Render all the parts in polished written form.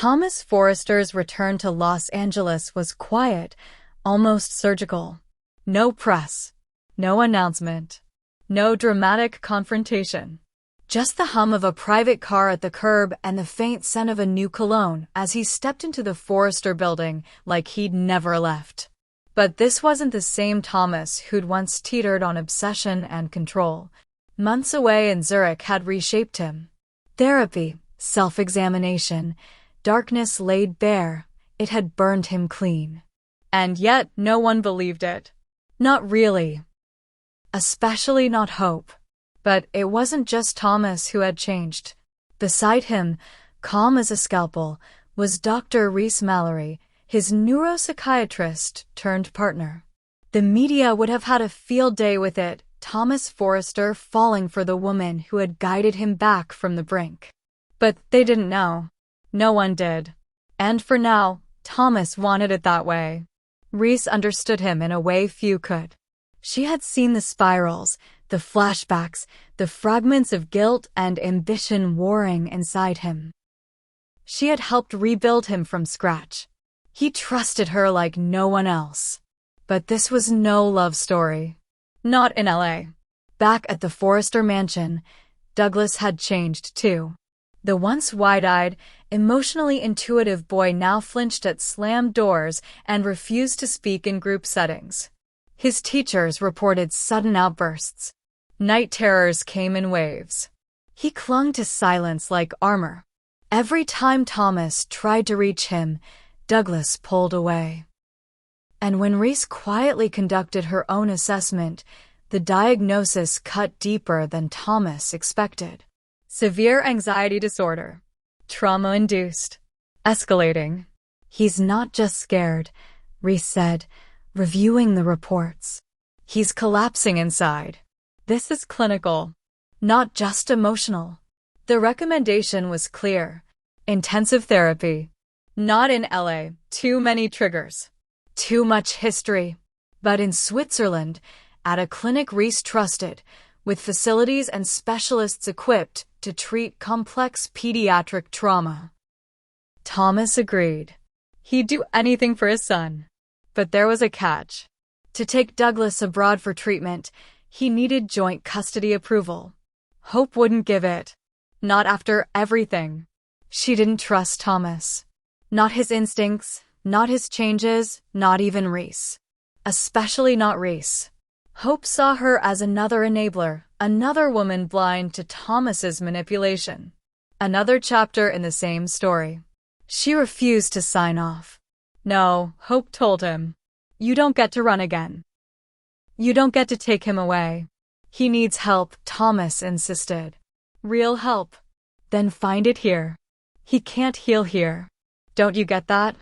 Thomas Forrester's return to Los Angeles was quiet, almost surgical. No press, no announcement, no dramatic confrontation. Just the hum of a private car at the curb and the faint scent of a new cologne as he stepped into the Forrester building like he'd never left. But this wasn't the same Thomas who'd once teetered on obsession and control. Months away in Zurich had reshaped him. Therapy, self-examination, darkness laid bare, it had burned him clean. And yet no one believed it. Not really. Especially not Hope. But it wasn't just Thomas who had changed. Beside him, calm as a scalpel, was Dr. Reese Mallory, his neuropsychiatrist turned partner. The media would have had a field day with it, Thomas Forrester falling for the woman who had guided him back from the brink. But they didn't know. No one did. And for now, Thomas wanted it that way. Reese understood him in a way few could. She had seen the spirals, the flashbacks, the fragments of guilt and ambition warring inside him. She had helped rebuild him from scratch. He trusted her like no one else. But this was no love story. Not in LA. Back at the Forrester mansion, Douglas had changed too. The once wide-eyed, emotionally intuitive boy now flinched at slammed doors and refused to speak in group settings. His teachers reported sudden outbursts. Night terrors came in waves. He clung to silence like armor. Every time Thomas tried to reach him, Douglas pulled away. And when Reese quietly conducted her own assessment, the diagnosis cut deeper than Thomas expected. Severe anxiety disorder. Trauma-induced. Escalating. He's not just scared, Reese said, reviewing the reports. He's collapsing inside. This is clinical, not just emotional. The recommendation was clear. Intensive therapy. Not in LA. Too many triggers. Too much history. But in Switzerland, at a clinic Reese trusted, with facilities and specialists equipped to treat complex pediatric trauma. Thomas agreed. He'd do anything for his son. But there was a catch. To take Douglas abroad for treatment, he needed joint custody approval. Hope wouldn't give it. Not after everything. She didn't trust Thomas. Not his instincts, not his changes, not even Reese. Especially not Reese. Hope saw her as another enabler, another woman blind to Thomas's manipulation. Another chapter in the same story. She refused to sign off. No, Hope told him. You don't get to run again. You don't get to take him away. He needs help, Thomas insisted. Real help. Then find it here. He can't heal here. Don't you get that?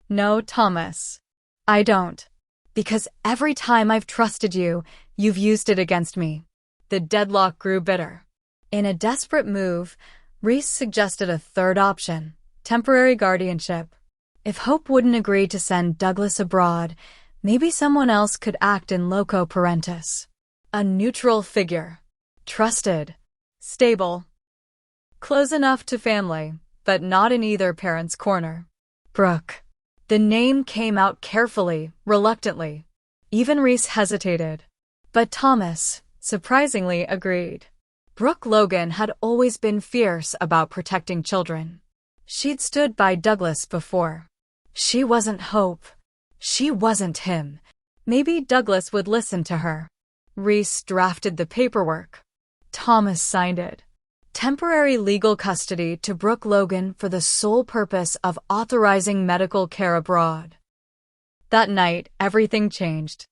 No, Thomas. I don't. Because every time I've trusted you, you've used it against me. The deadlock grew bitter. In a desperate move, Reese suggested a third option, temporary guardianship. If Hope wouldn't agree to send Douglas abroad, maybe someone else could act in loco parentis. A neutral figure. Trusted. Stable. Close enough to family, but not in either parent's corner. Brooke. The name came out carefully, reluctantly. Even Reese hesitated. But Thomas, surprisingly, agreed. Brooke Logan had always been fierce about protecting children. She'd stood by Douglas before. She wasn't Hope. She wasn't him. Maybe Douglas would listen to her. Reese drafted the paperwork. Thomas signed it. Temporary legal custody to Brooke Logan for the sole purpose of authorizing medical care abroad. That night, everything changed.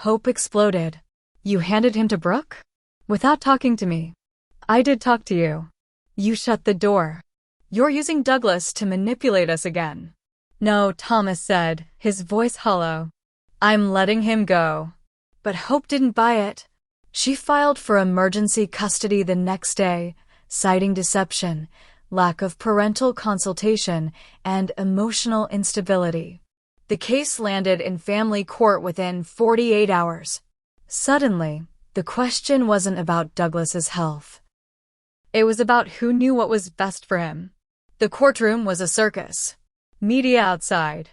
Hope exploded. You handed him to Brooke? Without talking to me. I did talk to you. You shut the door. You're using Douglas to manipulate us again. No, Thomas said, his voice hollow. I'm letting him go. But Hope didn't buy it. She filed for emergency custody the next day, citing deception, lack of parental consultation, and emotional instability. The case landed in family court within 48 hours. Suddenly, the question wasn't about Douglas's health. It was about who knew what was best for him. The courtroom was a circus. Media outside.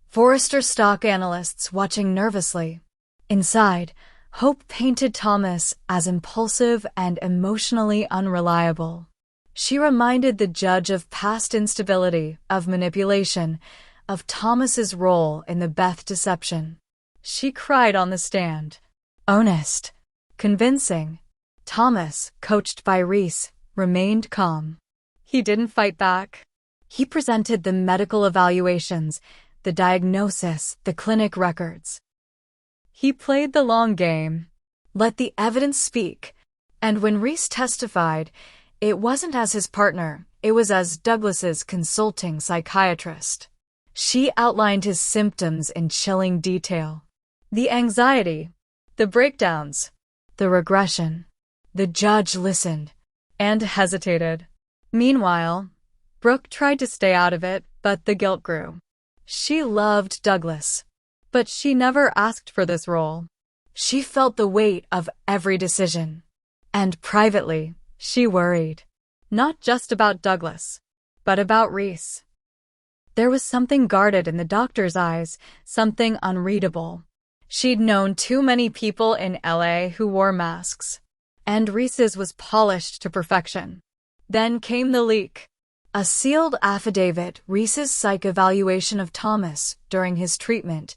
Forrester stock analysts watching nervously. Inside, Hope painted Thomas as impulsive and emotionally unreliable. She reminded the judge of past instability, of manipulation, of Thomas's role in the Beth deception. She cried on the stand. Honest. Convincing. Thomas, coached by Reese, remained calm. He didn't fight back. He presented the medical evaluations, the diagnosis, the clinic records. He played the long game. Let the evidence speak. And when Reese testified, it wasn't as his partner, it was as Douglas's consulting psychiatrist. She outlined his symptoms in chilling detail. The anxiety, the breakdowns, the regression. The judge listened and hesitated. Meanwhile, Brooke tried to stay out of it, but the guilt grew. She loved Douglas, but she never asked for this role. She felt the weight of every decision. And privately, she worried. Not just about Douglas, but about Reese. There was something guarded in the doctor's eyes, something unreadable. She'd known too many people in LA who wore masks. And Reese's was polished to perfection. Then came the leak. A sealed affidavit, Reese's psych evaluation of Thomas during his treatment,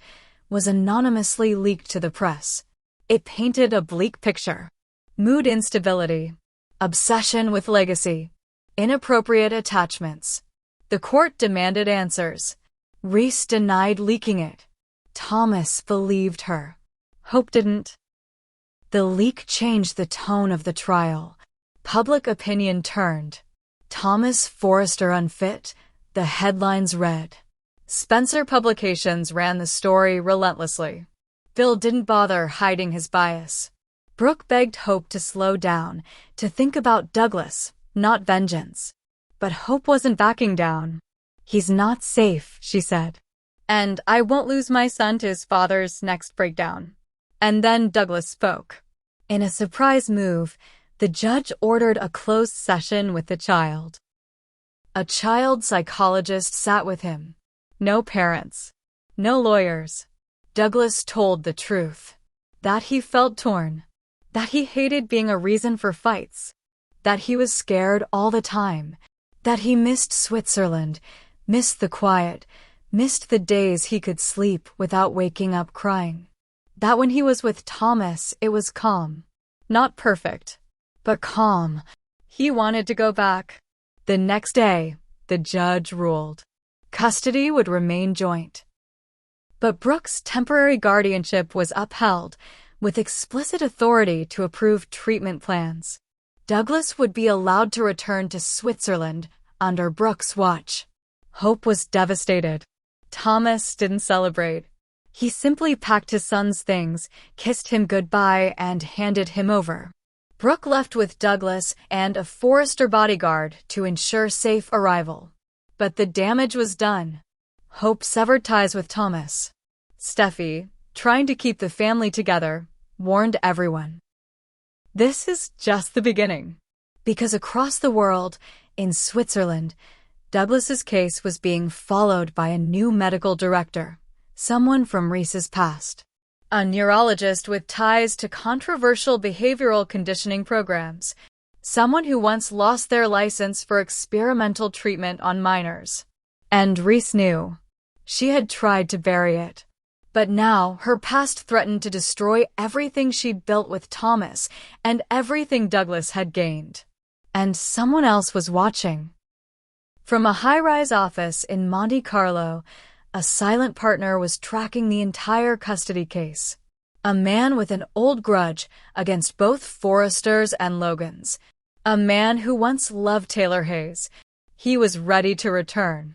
was anonymously leaked to the press. It painted a bleak picture. Mood instability, obsession with legacy, inappropriate attachments. The court demanded answers. Reese denied leaking it. Thomas believed her. Hope didn't. The leak changed the tone of the trial. Public opinion turned. Thomas Forrester unfit, the headlines read. Spencer Publications ran the story relentlessly. Bill didn't bother hiding his bias. Brooke begged Hope to slow down, to think about Douglas, not vengeance. But Hope wasn't backing down. He's not safe, she said. And I won't lose my son to his father's next breakdown. And then Douglas spoke. In a surprise move, the judge ordered a closed session with the child. A child psychologist sat with him. No parents. No lawyers. Douglas told the truth. That he felt torn. That he hated being a reason for fights. That he was scared all the time. That he missed Switzerland, missed the quiet, missed the days he could sleep without waking up crying. That when he was with Thomas, it was calm. Not perfect, but calm. He wanted to go back. The next day, the judge ruled. Custody would remain joint. But Brooke's temporary guardianship was upheld, with explicit authority to approve treatment plans. Douglas would be allowed to return to Switzerland under Brooke's watch. Hope was devastated. Thomas didn't celebrate. He simply packed his son's things, kissed him goodbye, and handed him over. Brooke left with Douglas and a Forrester bodyguard to ensure safe arrival. But the damage was done. Hope severed ties with Thomas. Steffi, trying to keep the family together, warned everyone. This is just the beginning. Because across the world, in Switzerland, Douglas's case was being followed by a new medical director, someone from Reese's past. A neurologist with ties to controversial behavioral conditioning programs. Someone who once lost their license for experimental treatment on minors. And Reese knew. She had tried to bury it. But now, her past threatened to destroy everything she'd built with Thomas and everything Douglas had gained. And someone else was watching. From a high-rise office in Monte Carlo, a silent partner was tracking the entire custody case. A man with an old grudge against both Forresters and Logans. A man who once loved Taylor Hayes. He was ready to return.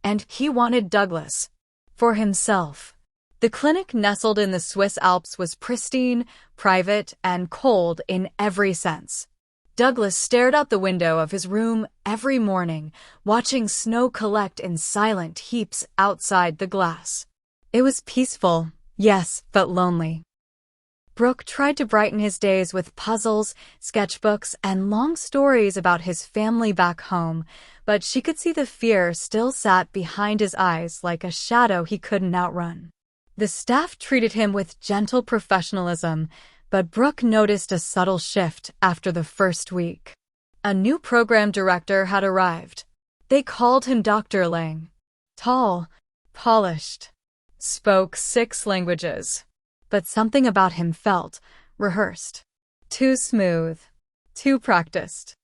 And he wanted Douglas. For himself. The clinic nestled in the Swiss Alps was pristine, private, and cold in every sense. Douglas stared out the window of his room every morning, watching snow collect in silent heaps outside the glass. It was peaceful, yes, but lonely. Brooke tried to brighten his days with puzzles, sketchbooks, and long stories about his family back home, but she could see the fear still sat behind his eyes like a shadow he couldn't outrun. The staff treated him with gentle professionalism, but Brooke noticed a subtle shift after the first week. A new program director had arrived. They called him Dr. Lang. Tall, polished, spoke 6 languages. But something about him felt rehearsed. Too smooth. Too practiced.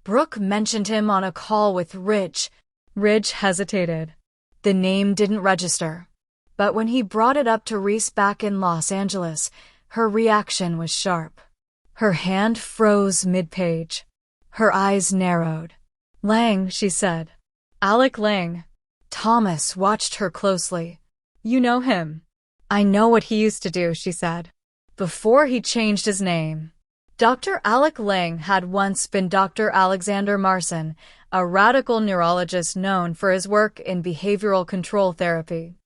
Brooke mentioned him on a call with Ridge. Ridge hesitated. The name didn't register. But when he brought it up to Reese back in Los Angeles, her reaction was sharp. Her hand froze mid-page. Her eyes narrowed. Lang, she said. Alec Lang. Thomas watched her closely. You know him. I know what he used to do, she said. Before he changed his name. Dr. Alec Lang had once been Dr. Alexander Marson, a radical neurologist known for his work in behavioral control therapy.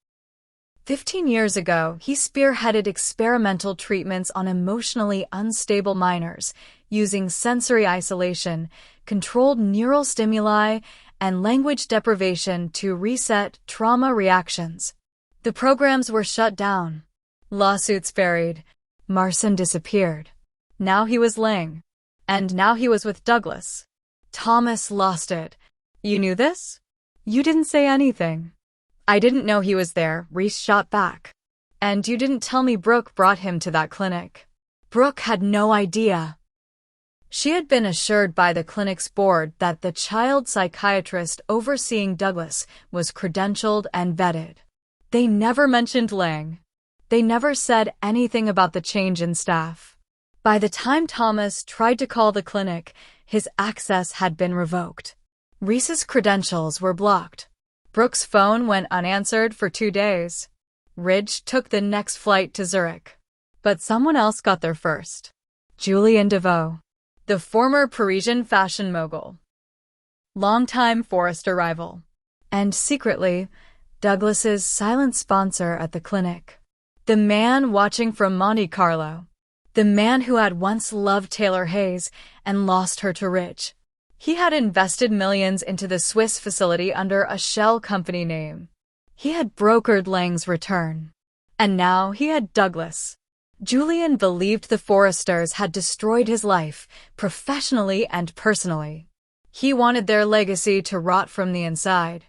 15 years ago, he spearheaded experimental treatments on emotionally unstable minors, using sensory isolation, controlled neural stimuli, and language deprivation to reset trauma reactions. The programs were shut down. Lawsuits buried. Marson disappeared. Now he was Lang. And now he was with Douglas. Thomas lost it. You knew this? You didn't say anything. I didn't know he was there, Reese shot back. And you didn't tell me Brooke brought him to that clinic. Brooke had no idea. She had been assured by the clinic's board that the child psychiatrist overseeing Douglas was credentialed and vetted. They never mentioned Lang. They never said anything about the change in staff. By the time Thomas tried to call the clinic, his access had been revoked. Reese's credentials were blocked. Brooke's phone went unanswered for 2 days. Ridge took the next flight to Zurich. But someone else got there first. Julien Deveau, the former Parisian fashion mogul. Longtime Forrester rival. And secretly, Douglas's silent sponsor at the clinic. The man watching from Monte Carlo. The man who had once loved Taylor Hayes and lost her to Ridge. He had invested millions into the Swiss facility under a shell company name. He had brokered Lang's return. And now he had Douglas. Julien believed the Forresters had destroyed his life, professionally and personally. He wanted their legacy to rot from the inside.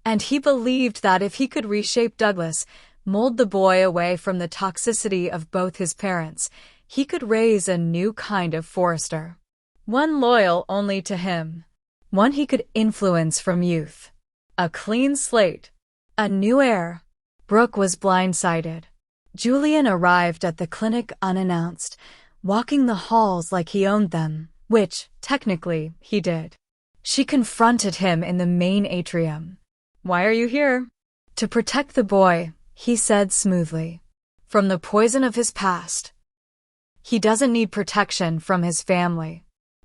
And he believed that if he could reshape Douglas, mold the boy away from the toxicity of both his parents, he could raise a new kind of Forrester. One loyal only to him. One he could influence from youth. A clean slate. A new heir. Brooke was blindsided. Julien arrived at the clinic unannounced, walking the halls like he owned them, which, technically, he did. She confronted him in the main atrium. Why are you here? To protect the boy, he said smoothly. From the poison of his past. He doesn't need protection from his family.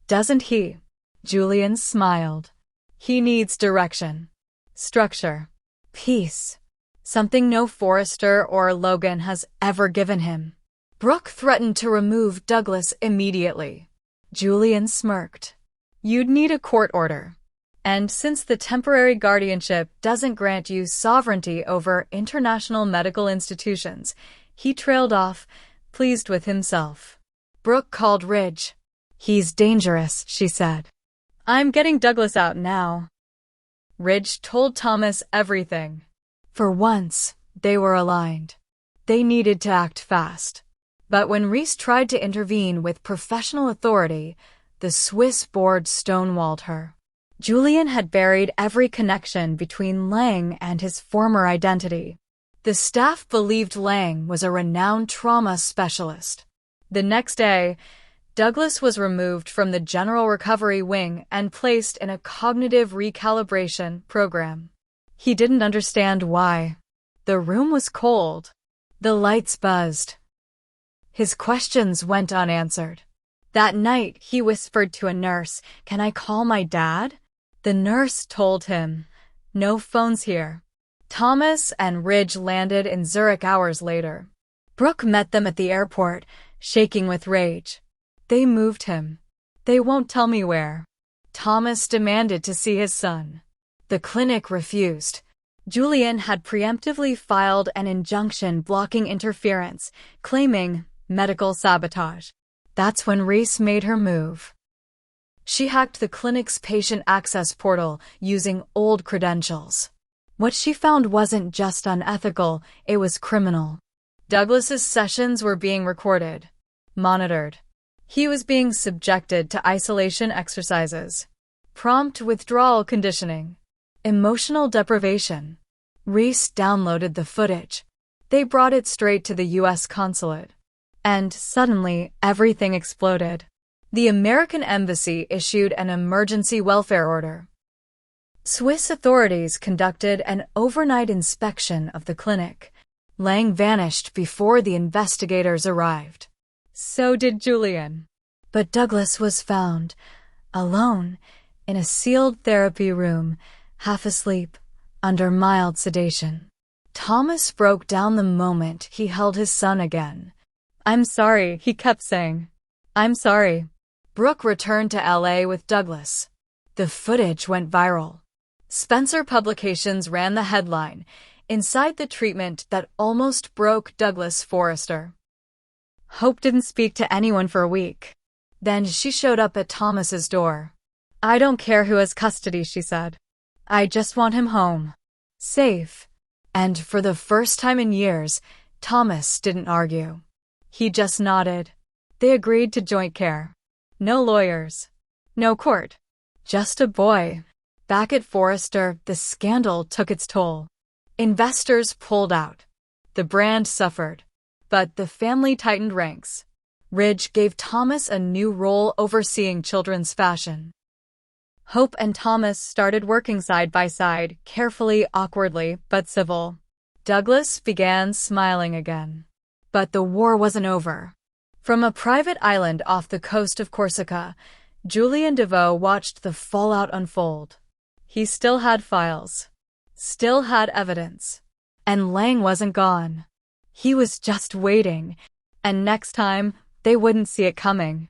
Doesn't he? Julien smiled. He needs direction. Structure. Peace. Something no Forrester or Logan has ever given him. Brooke threatened to remove Douglas immediately. Julien smirked. You'd need a court order. And since the temporary guardianship doesn't grant you sovereignty over international medical institutions, he trailed off, pleased with himself. Brooke called Ridge. He's dangerous, she said. I'm getting Douglas out now. Ridge told Thomas everything. For once, they were aligned. They needed to act fast. But when Reese tried to intervene with professional authority, the Swiss board stonewalled her. Julien had buried every connection between Lang and his former identity. The staff believed Lang was a renowned trauma specialist. The next day, Douglas was removed from the General Recovery Wing and placed in a cognitive recalibration program. He didn't understand why. The room was cold. The lights buzzed. His questions went unanswered. That night, he whispered to a nurse, "Can I call my dad?" The nurse told him, "No phones here." Thomas and Ridge landed in Zurich hours later. Brooke met them at the airport, shaking with rage. They moved him. They won't tell me where. Thomas demanded to see his son. The clinic refused. Julian had preemptively filed an injunction blocking interference, claiming medical sabotage. That's when Reese made her move. She hacked the clinic's patient access portal using old credentials. What she found wasn't just unethical, it was criminal. Douglas's sessions were being recorded, monitored. He was being subjected to isolation exercises, prompt withdrawal conditioning, emotional deprivation. Reese downloaded the footage. They brought it straight to the U.S. consulate. And suddenly, everything exploded. The American embassy issued an emergency welfare order. Swiss authorities conducted an overnight inspection of the clinic. Lang vanished before the investigators arrived. So did Julian. But Douglas was found, alone, in a sealed therapy room, half asleep, under mild sedation. Thomas broke down the moment he held his son again. "I'm sorry," he kept saying. "I'm sorry." Brooke returned to LA with Douglas. The footage went viral. Spencer Publications ran the headline, "Inside the treatment that almost broke Douglas Forrester." Hope didn't speak to anyone for a week. Then she showed up at Thomas's door. "I don't care who has custody," she said. "I just want him home. Safe." And for the first time in years, Thomas didn't argue. He just nodded. They agreed to joint care. No lawyers. No court. Just a boy. Back at Forrester, the scandal took its toll. Investors pulled out. The brand suffered. But the family tightened ranks. Ridge gave Thomas a new role overseeing children's fashion. Hope and Thomas started working side by side, carefully, awkwardly, but civil. Douglas began smiling again. But the war wasn't over. From a private island off the coast of Corsica, Julian DeVoe watched the fallout unfold. He still had files. Still had evidence. And Lang wasn't gone. He was just waiting. And next time, they wouldn't see it coming.